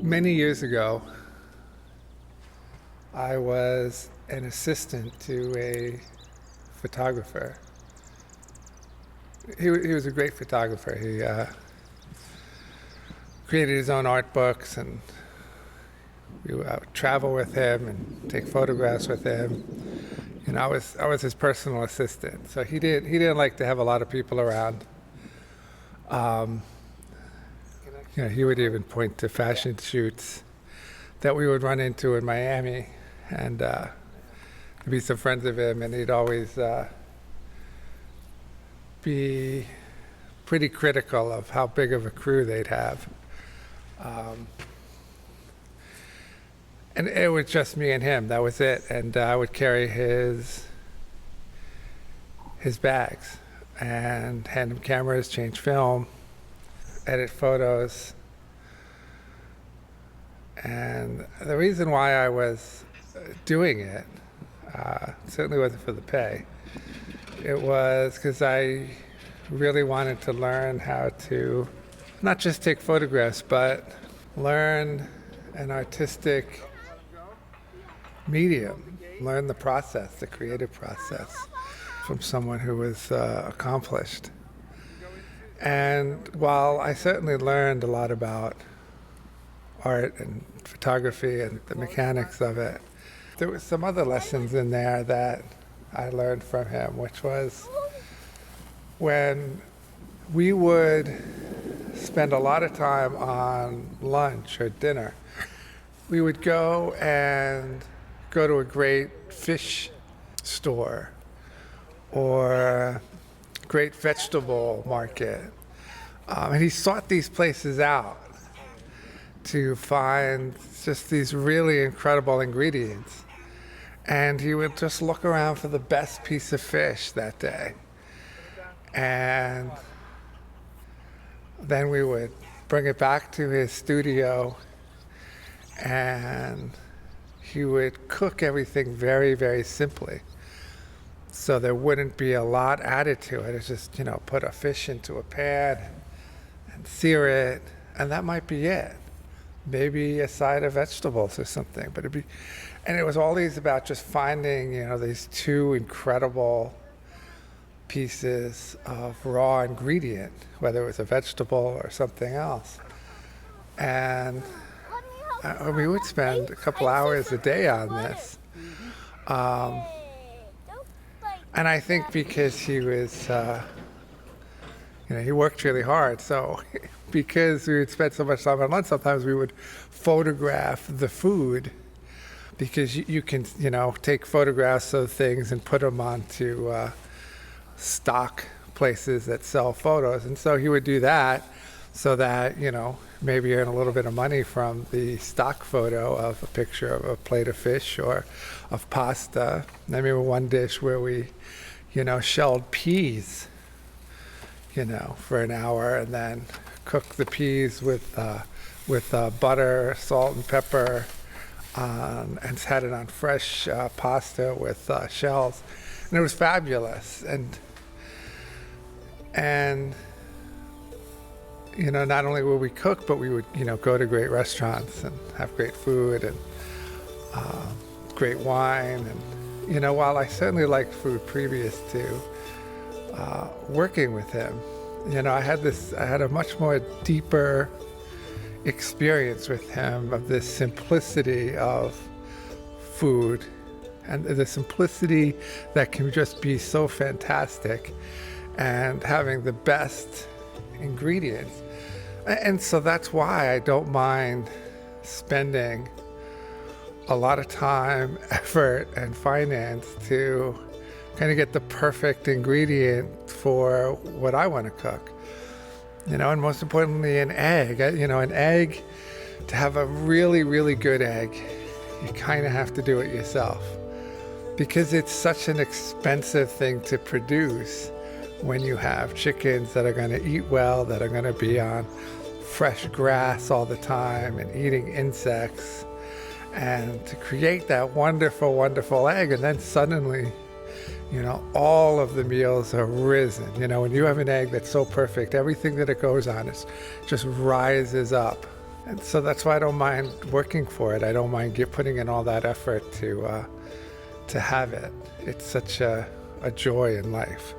Many years ago, I was an assistant to a photographer. He was a great photographer. He created his own art books, and we would travel with him and take photographs with him. And I was his personal assistant. So he didn't like to have a lot of people around. He would even point to fashion shoots that we would run into in Miami, and be some friends of him, and he'd always be pretty critical of how big of a crew they'd have. And it was just me and him, that was it. And I would carry his bags and hand him cameras, change film, edit photos. And the reason why I was doing it certainly wasn't for the pay. It was because I really wanted to learn how to not just take photographs, but learn an artistic medium, learn the process, the creative process, from someone who was accomplished. And while I certainly learned a lot about art and photography and the mechanics of it, there were some other lessons in there that I learned from him, which was when we would spend a lot of time on lunch or dinner, we would go to a great fish store or great vegetable market. And he sought these places out to find just these really incredible ingredients. And he would just look around for the best piece of fish that day. And then we would bring it back to his studio, and he would cook everything very, very simply. So there wouldn't be a lot added to it. It's just, put a fish into a pan and sear it, and that might be it. Maybe a side of vegetables or something, but and it was always about just finding, these two incredible pieces of raw ingredient, whether it was a vegetable or something else. And we would spend a couple hours a day on this. And I think because he was, he worked really hard. So because we would spend so much time on lunch, sometimes we would photograph the food because you can, take photographs of things and put them onto stock places that sell photos. And so he would do that so that, maybe earn a little bit of money from the stock photo of a picture of a plate of fish or of pasta. I remember one dish where we, shelled peas, for an hour, and then cooked the peas with butter, salt, and pepper, and had it on fresh pasta with shells, and it was fabulous. And not only would we cook, but we would go to great restaurants and have great food and great wine. And while I certainly liked food previous to working with him, I had a much more deeper experience with him of this simplicity of food, and the simplicity that can just be so fantastic, and having the best ingredients. And so that's why I don't mind spending a lot of time, effort, and finance to kind of get the perfect ingredient for what I want to cook. And most importantly, an egg. An egg, to have a really, really good egg, you kind of have to do it yourself, because it's such an expensive thing to produce when you have chickens that are going to eat well, that are going to be on fresh grass all the time and eating insects, and to create that wonderful, wonderful egg. And then suddenly, all of the meals are risen. When you have an egg that's so perfect, everything that it goes on just rises up. And so that's why I don't mind working for it. I don't mind putting in all that effort to have it. It's such a joy in life.